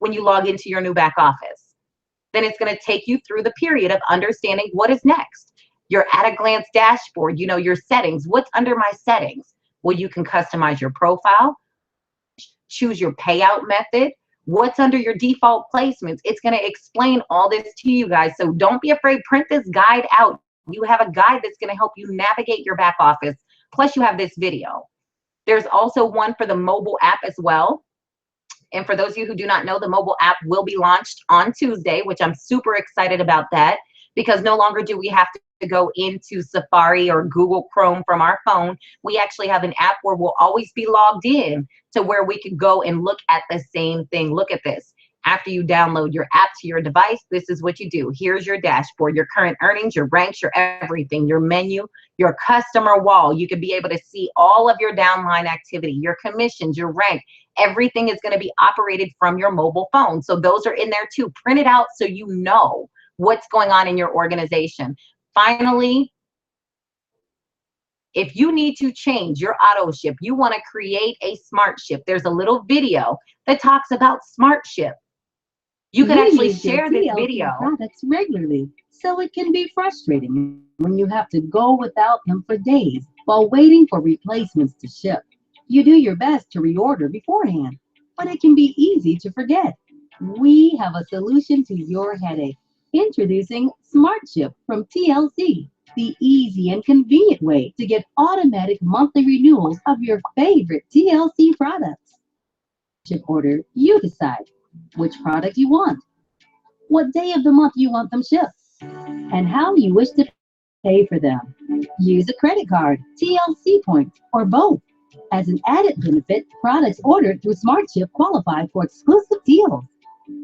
when you log into your new back office. Then it's going to take you through the period of understanding what is next. Your at-a-glance dashboard, you know, your settings. What's under my settings? Well, you can customize your profile, choose your payout method. What's under your default placements? It's going to explain all this to you guys. So don't be afraid. Print this guide out. You have a guide that's going to help you navigate your back office. Plus, you have this video. There's also one for the mobile app as well. And for those of you who do not know, the mobile app will be launched on Tuesday, which I'm super excited about that, because no longer do we have to go into Safari or Google Chrome from our phone. We actually have an app where we'll always be logged in to where we can go and look at the same thing. Look at this. After you download your app to your device, this is what you do. Here's your dashboard, your current earnings, your ranks, your everything, your menu, your customer wall. You can be able to see all of your downline activity, your commissions, your rank. Everything is going to be operated from your mobile phone. So those are in there too. Print it out so you know what's going on in your organization. Finally, if you need to change your auto ship, you want to create a smart ship, there's a little video that talks about smart ship. You can actually share this video. Products regularly, so it can be frustrating when you have to go without them for days while waiting for replacements to ship. You do your best to reorder beforehand, but it can be easy to forget. We have a solution to your headache. Introducing SmartShip from TLC, the easy and convenient way to get automatic monthly renewals of your favorite TLC products. Ship order, you decide which product you want, what day of the month you want them shipped, and how you wish to pay for them. Use a credit card, TLC points, or both. As an added benefit, products ordered through SmartShip qualify for exclusive deals.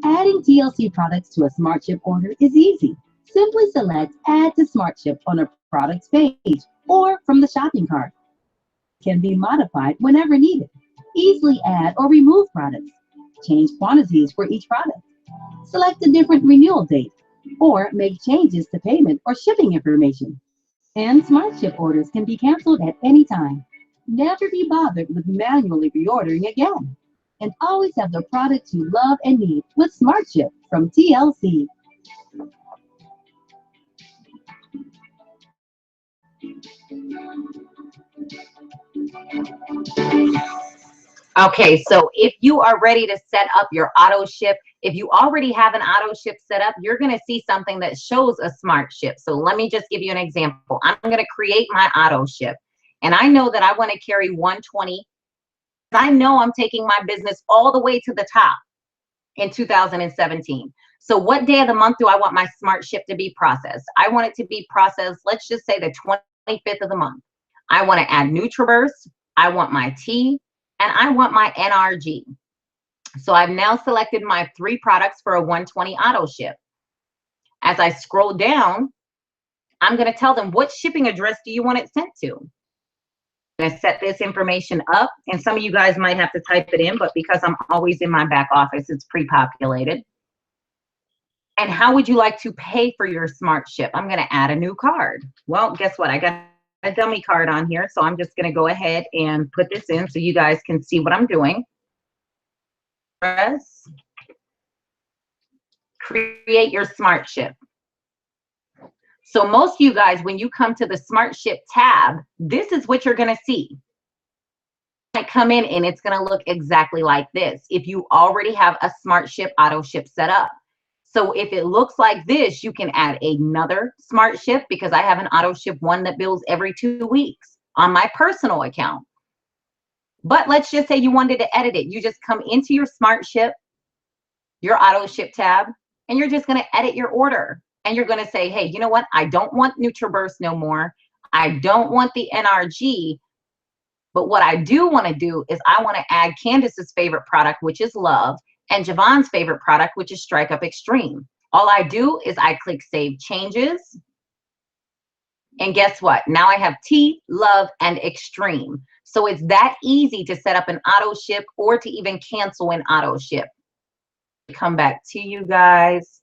Adding TLC products to a SmartShip order is easy. Simply select Add to SmartShip on a product's page or from the shopping cart. It can be modified whenever needed. Easily add or remove products. Change quantities for each product. Select a different renewal date or make changes to payment or shipping information. And SmartShip orders can be canceled at any time. Never be bothered with manually reordering again. And always have the products you love and need with SmartShip from TLC. Okay, so if you are ready to set up your auto ship, if you already have an auto ship set up, you're going to see something that shows a smart ship. So let me just give you an example. I'm going to create my auto ship, and I know that I want to carry 120. I know I'm taking my business all the way to the top in 2017. So what day of the month do I want my smart ship to be processed? I want it to be processed, let's just say the 25th of the month. I want to add NutriBurst, I want my tea, and I want my NRG. So I've now selected my 3 products for a 120 auto ship. As I scroll down, I'm going to tell them, what shipping address do you want it sent to? I'm going to set this information up, and some of you guys might have to type it in, but because I'm always in my back office, it's pre-populated. And how would you like to pay for your smart ship? I'm going to add a new card. Well, guess what? I got a dummy card on here, so I'm just going to go ahead and put this in so you guys can see what I'm doing. Press create your smart ship. So most of you guys, when you come to the smart ship tab, this is what you're going to see. I come in and it's going to look exactly like this if you already have a smart ship auto ship set up. So if it looks like this, you can add another smart ship, because I have an auto ship one that bills every 2 weeks on my personal account. But let's just say you wanted to edit it. You just come into your smart ship, your auto ship tab, and you're just going to edit your order. And you're going to say, hey, you know what? I don't want NutriBurst no more. I don't want the NRG. But what I do want to do is I want to add Candace's favorite product, which is Love, and Javon's favorite product, which is Strike Up Extreme. All I do is I click Save Changes. And guess what? Now I have Tea, Love, and Extreme. So it's that easy to set up an auto ship or to even cancel an auto ship. Come back to you guys.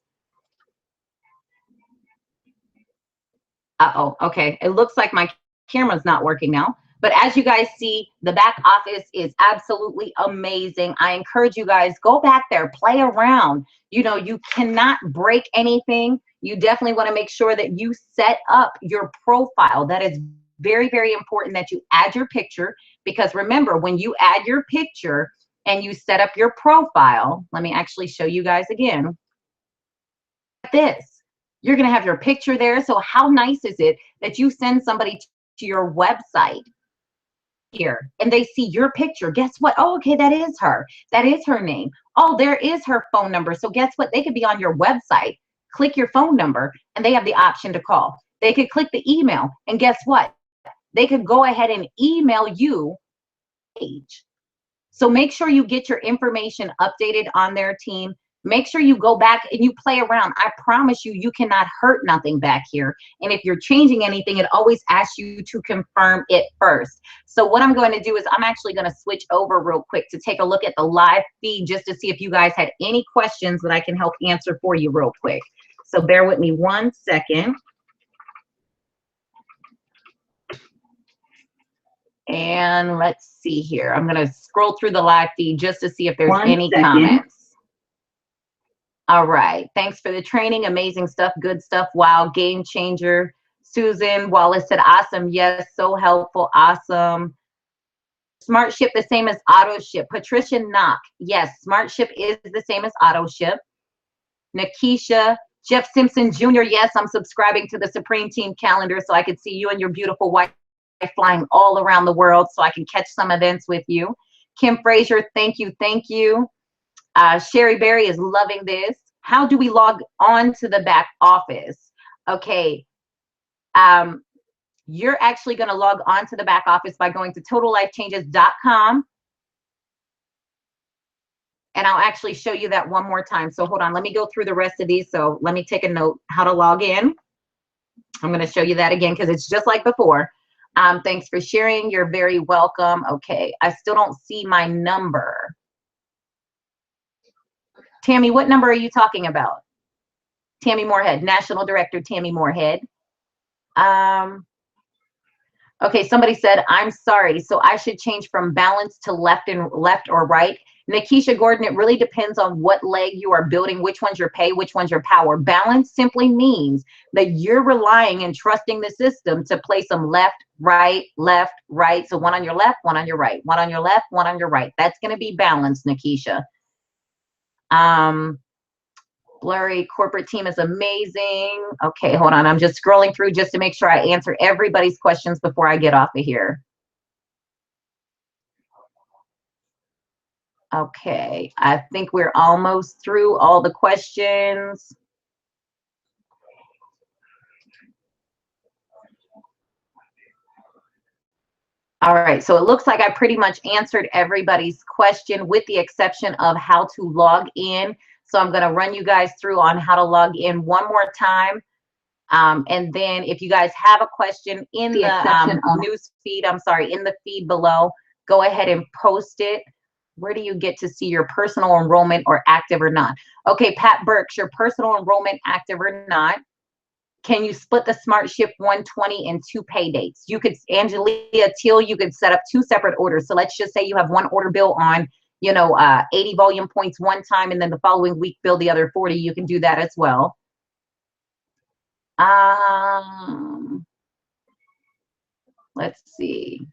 Uh-oh, okay. It looks like my camera's not working now. But as you guys see, the back office is absolutely amazing. I encourage you guys, go back there, play around. You know, you cannot break anything. You definitely want to make sure that you set up your profile. That is very, very important, that you add your picture, because remember, when you add your picture and you set up your profile, let me actually show you guys again. This. You're going to have your picture there. So how nice is it that you send somebody to your website here and they see your picture? Guess what? Oh, okay, that is her. That is her name. Oh, there is her phone number. So guess what? They could be on your website, click your phone number, and they have the option to call. They could click the email, and guess what? They could go ahead and email you page. So make sure you get your information updated on their team. Make sure you go back and you play around. I promise you, you cannot hurt nothing back here. And if you're changing anything, it always asks you to confirm it first. So what I'm going to do is I'm actually going to switch over real quick to take a look at the live feed, just to see if you guys had any questions that I can help answer for you real quick. So bear with me 1 second. And let's see here. I'm going to scroll through the live feed just to see if there's any comments. All right. Thanks for the training. Amazing stuff. Good stuff. Wow. Game changer. Susan Wallace said, awesome. Yes. So helpful. Awesome. Smart ship the same as auto ship. Patricia Knock. Yes. Smart ship is the same as auto ship. Nakisha. Jeff Simpson Jr. Yes. I'm subscribing to the Supreme Team calendar so I could see you and your beautiful wife flying all around the world so I can catch some events with you. Kim Frazier. Thank you. Thank you. Sherry Berry is loving this. How do we log on to the back office? Okay. You're actually going to log on to the back office by going to totallifechanges.com. And I'll actually show you that one more time. So hold on. Let me go through the rest of these. So let me take a note how to log in. I'm going to show you that again because it's just like before. Thanks for sharing. You're very welcome. Okay. I still don't see my number. Tammy, what number are you talking about? Tammy Moorhead, National Director Tammy Moorhead. Okay, somebody said, I'm sorry, so I should change from balance to left or right. Nikisha Gordon, it really depends on what leg you are building, which one's your pay, which one's your power. Balance simply means that you're relying and trusting the system to place them left, right, left, right. So one on your left, one on your right, one on your left, one on your right. That's going to be balanced, Nikisha. Blurry corporate team is amazing. Okay, hold on. I'm just scrolling through just to make sure I answer everybody's questions before I get off of here. Okay, I think we're almost through all the questions. All right, so it looks like I pretty much answered everybody's question with the exception of how to log in. So I'm gonna run you guys through on how to log in one more time. And then if you guys have a question in the news feed, I'm sorry, in the feed below, go ahead and post it. Where do you get to see your personal enrollment or active or not? Okay, Pat Burks, your personal enrollment active or not. Can you split the Smart Ship 120 in 2 pay dates? You could, Angelia Teal, you could set up 2 separate orders. So let's just say you have one order bill on, 80 volume points one time, and then the following week bill the other 40. You can do that as well. Let's see.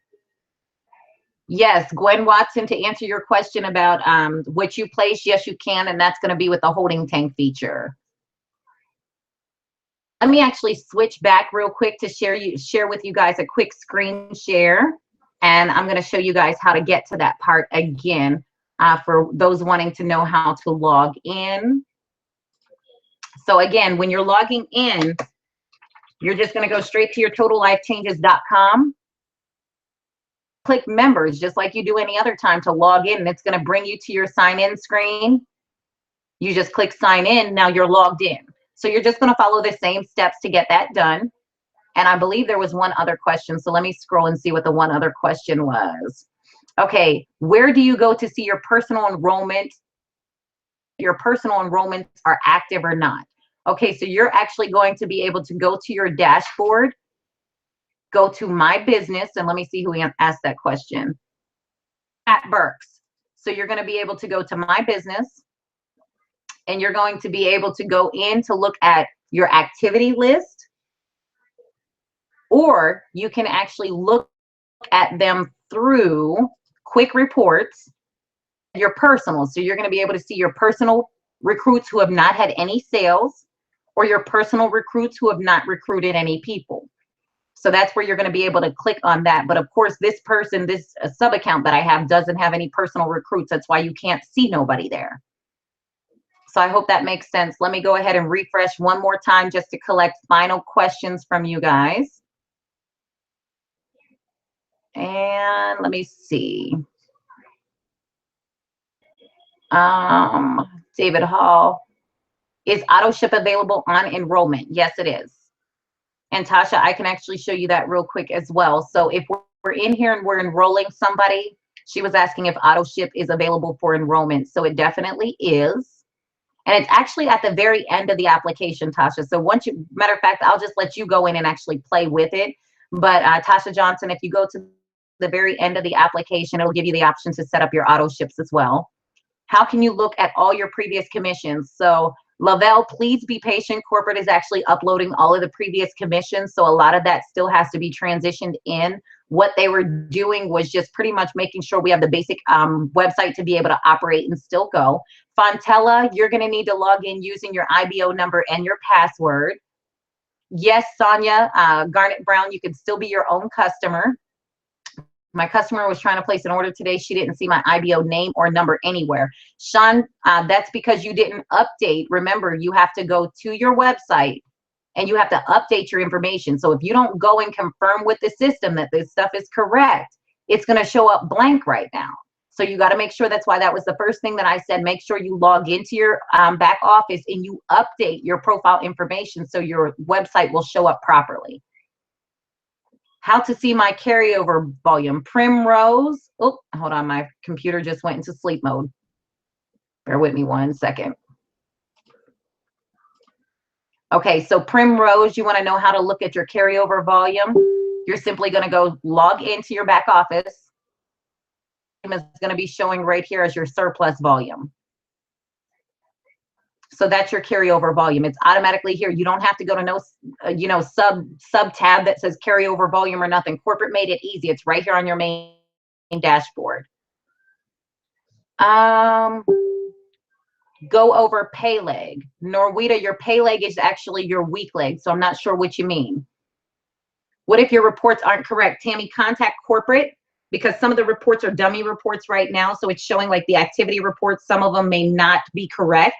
Yes, Gwen Watson, to answer your question about what you place, yes, you can, and that's going to be with the holding tank feature. Let me actually switch back real quick to share with you guys a quick screen share, and I'm going to show you guys how to get to that part again for those wanting to know how to log in. So again, when you're logging in, you're just going to go straight to your totallifechanges.com. Click members just like you do any other time to log in, and it's going to bring you to your sign in screen. You just click sign in. Now you're logged in. So you're just going to follow the same steps to get that done. And I believe there was one other question. So let me scroll and see what the one other question was. Okay, where do you go to see your personal enrollment? Your personal enrollments are active or not. Okay, so you're actually going to be able to go to your dashboard, go to my business, and let me see who asked that question. Pat Burks. So you're going to be able to go to my business, and you're going to be able to go in to look at your activity list, or you can actually look at them through quick reports, your personal. So you're going to be able to see your personal recruits who have not had any sales, or your personal recruits who have not recruited any people. So that's where you're going to be able to click on that. But of course, this person, this sub account that I have doesn't have any personal recruits. That's why you can't see nobody there. So I hope that makes sense. Let me go ahead and refresh one more time just to collect final questions from you guys. And let me see. David Hall, is auto ship available on enrollment? Yes, it is. And Tasha, I can actually show you that real quick as well. So if we're in here and we're enrolling somebody, she was asking if auto ship is available for enrollment. So it definitely is. And it's actually at the very end of the application, Tasha. So once you, matter of fact, I'll just let you go in and actually play with it. But Tasha Johnson, if you go to the very end of the application, it'll give you the option to set up your auto ships as well. How can you look at all your previous commissions? So Lavelle, please be patient. Corporate is actually uploading all of the previous commissions. So a lot of that still has to be transitioned in. What they were doing was just pretty much making sure we have the basic website to be able to operate and still go. Fontella, you're going to need to log in using your IBO number and your password. Yes, Sonia, Garnet Brown, you can still be your own customer. My customer was trying to place an order today. She didn't see my IBO name or number anywhere. Sean, that's because you didn't update. Remember, you have to go to your website and you have to update your information. So if you don't go and confirm with the system that this stuff is correct, it's going to show up blank right now. So you got to make sure, that's why that was the first thing that I said, make sure you log into your back office and you update your profile information so your website will show up properly. How to see my carryover volume. Primrose. Oh, hold on. My computer just went into sleep mode. Bear with me one second. Okay, so Primrose, you want to know how to look at your carryover volume. You're simply going to go log into your back office. is going to be showing right here as your surplus volume. So that's your carryover volume. It's automatically here. You don't have to go to no, sub tab that says carryover volume or nothing. Corporate made it easy. It's right here on your main dashboard. Go over pay leg. Norwita, your pay leg is actually your week leg. So I'm not sure what you mean. What if your reports aren't correct? Tammy, contact corporate, because some of the reports are dummy reports right now. So it's showing like the activity reports. Some of them may not be correct.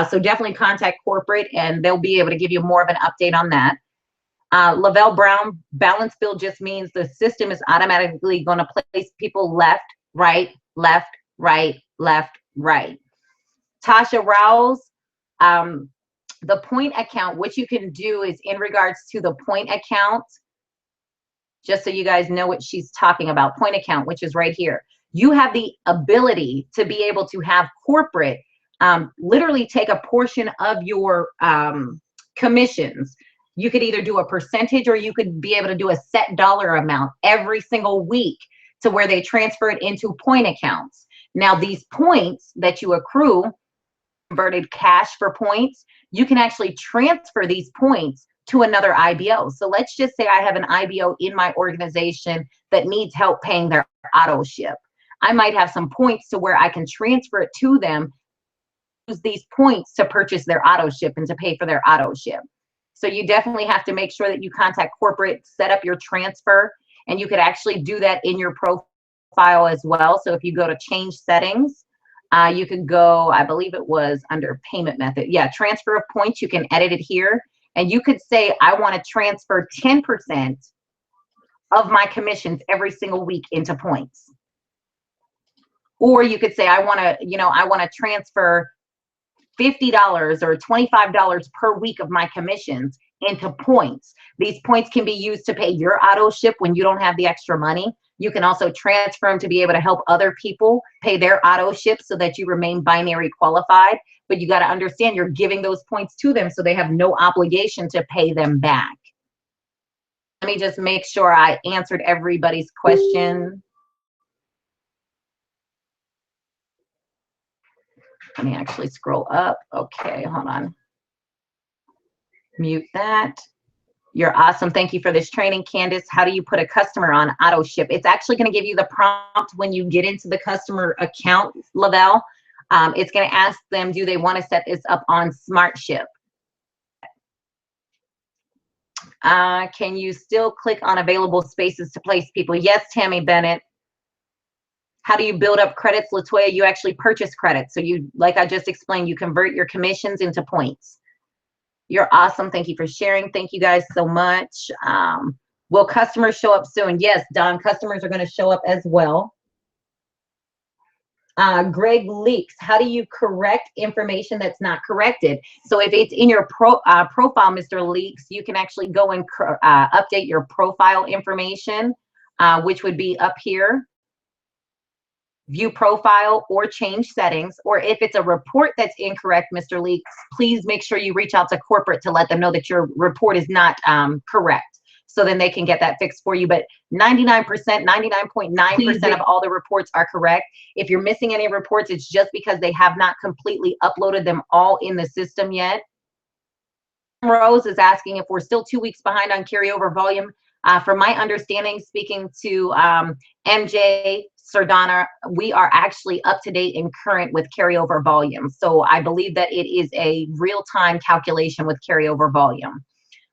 So definitely contact corporate and they'll be able to give you more of an update on that. Lavelle Brown, balance bill just means the system is automatically going to place people left, right, left, right, left, right. Tasha Rouse, the point account, what you can do is in regards to the point account, just so you guys know what she's talking about, point account, which is right here. You have the ability to be able to have corporate literally take a portion of your commissions. You could either do a percentage or you could be able to do a set dollar amount every single week to where they transfer it into point accounts. Now, these points that you accrue, converted cash for points, you can actually transfer these points to another IBO. So let's just say I have an IBO in my organization that needs help paying their auto ship. I might have some points to where I can transfer it to them, use these points to purchase their auto ship and to pay for their auto ship. So you definitely have to make sure that you contact corporate, set up your transfer, and you could actually do that in your profile as well. So if you go to change settings, you can go, I believe it was under payment method. Yeah, transfer of points, you can edit it here. And you could say, I want to transfer 10% of my commissions every single week into points. Or you could say, I want to transfer $50 or $25 per week of my commissions into points. These points can be used to pay your auto ship when you don't have the extra money. You can also transfer them to be able to help other people pay their auto ship so that you remain binary qualified. But you got to understand you're giving those points to them so they have no obligation to pay them back. Let me just make sure I answered everybody's question. Let me actually scroll up. Okay, hold on. Mute that. You're awesome. Thank you for this training, Candace. How do you put a customer on auto ship? It's actually going to give you the prompt when you get into the customer account, Lavelle. It's going to ask them, do they want to set this up on Smart Ship? Can you still click on available spaces to place people? Yes, Tammy Bennett. How do you build up credits, Latoya? You actually purchase credits. So you, like I just explained, you convert your commissions into points. You're awesome. Thank you for sharing. Thank you guys so much. Will customers show up soon? Yes, Don, customers are going to show up as well. Greg Leaks, how do you correct information that's not corrected? So if it's in your profile, Mr. Leaks, you can actually go and update your profile information, which would be up here. View profile or change settings. Or if it's a report that's incorrect, Mr. Leaks, please make sure you reach out to corporate to let them know that your report is not correct. So then they can get that fixed for you. But 99%, 99.9% of all the reports are correct. If you're missing any reports, it's just because they have not completely uploaded them all in the system yet. Rose is asking if we're still 2 weeks behind on carryover volume. From my understanding, speaking to MJ Sardana, we are actually up to date and current with carryover volume. So I believe that it is a real-time calculation with carryover volume.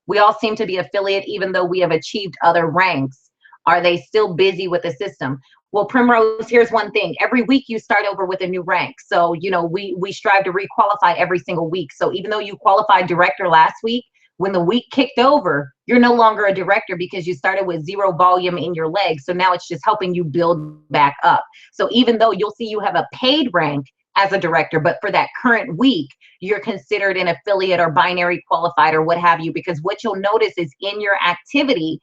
We all seem to be affiliate, even though we have achieved other ranks. Are they still busy with the system? Well, Primrose, here's one thing. Every week you start over with a new rank. So, you know, we strive to requalify every single week. So even though you qualified director last week, when the week kicked over, you're no longer a director because you started with 0 volume in your leg. So now it's just helping you build back up. So even though you'll see you have a paid rank as a director, but for that current week, you're considered an affiliate or binary qualified or what have you, because what you'll notice is in your activity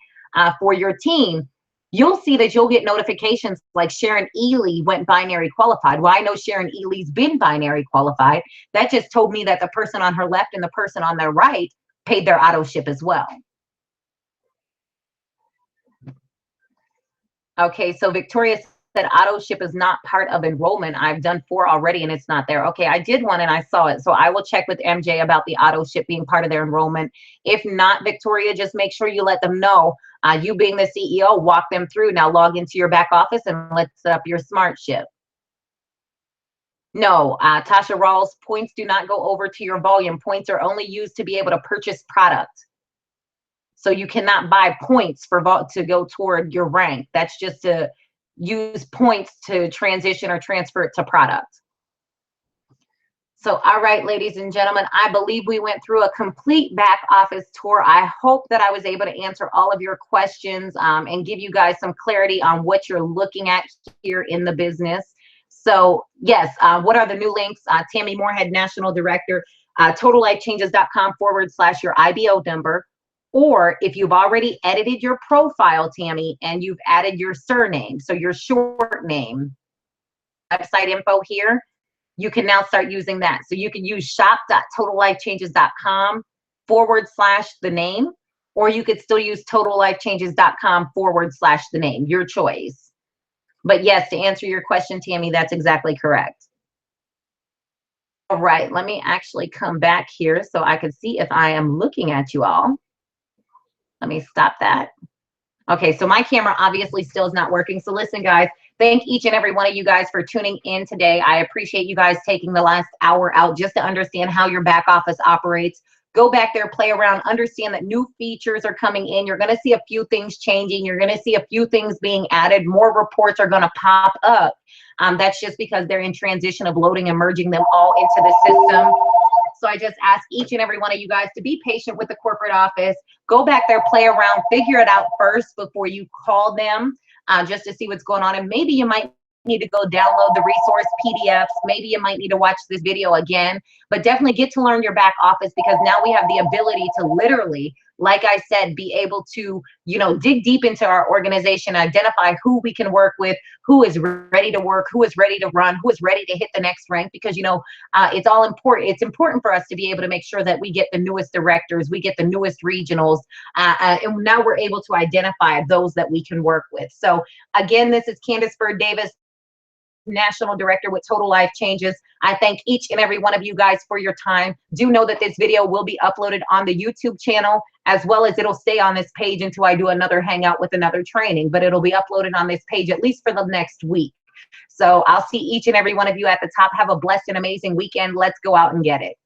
for your team, you'll see that you'll get notifications like Sharon Ely went binary qualified. Well, I know Sharon Ely's been binary qualified. That just told me that the person on her left and the person on their right paid their auto ship as well. Okay, so Victoria that auto ship is not part of enrollment. I've done 4 already and it's not there. Okay, I did one and I saw it. So I will check with MJ about the auto ship being part of their enrollment. If not, Victoria, just make sure you let them know. You being the CEO, walk them through. Now log into your back office and let's set up your smart ship. No, Tasha Rawls, points do not go over to your volume. Points are only used to be able to purchase product. So you cannot buy points to go toward your rank. That's just to use points to transition or transfer it to product. So, all right, ladies and gentlemen, I believe we went through a complete back office tour. I hope that I was able to answer all of your questions and give you guys some clarity on what you're looking at here in the business. So yes, what are the new links? Tammy Moorhead, National Director, totallifechanges.com/your IBO number. Or if you've already edited your profile, Tammy, and you've added your surname, so your short name, website info here, you can now start using that. So you can use shop.totallifechanges.com/the name, or you could still use totallifechanges.com/the name, your choice. But yes, to answer your question, Tammy, that's exactly correct. All right, let me actually come back here so I can see if I am looking at you all. Let me stop that. Okay, so my camera obviously still is not working. So listen, guys, thank each and every one of you guys for tuning in today. I appreciate you guys taking the last hour out just to understand how your back office operates. Go back there, play around, understand that new features are coming in. You're going to see a few things changing. You're going to see a few things being added. More reports are going to pop up. That's just because they're in transition of loading and merging them all into the system. So I just ask each and every one of you guys to be patient with the corporate office. Go back there, play around, figure it out first before you call them, just to see what's going on. And maybe you might need to go download the resource PDFs. Maybe you might need to watch this video again, but definitely get to learn your back office, because now we have the ability to literally, like I said, be able to, you know, dig deep into our organization, identify who we can work with, who is ready to work, who is ready to run, who is ready to hit the next rank, because, you know, it's all important. It's important for us to be able to make sure that we get the newest directors, we get the newest regionals, and now we're able to identify those that we can work with. So again, this is Candace Byrd Davis, National Director with Total Life Changes. I thank each and every one of you guys for your time. Do know that this video will be uploaded on the YouTube channel, as well as it'll stay on this page until I do another hangout with another training, but it'll be uploaded on this page at least for the next week. So I'll see each and every one of you at the top. Have a blessed and amazing weekend. Let's go out and get it.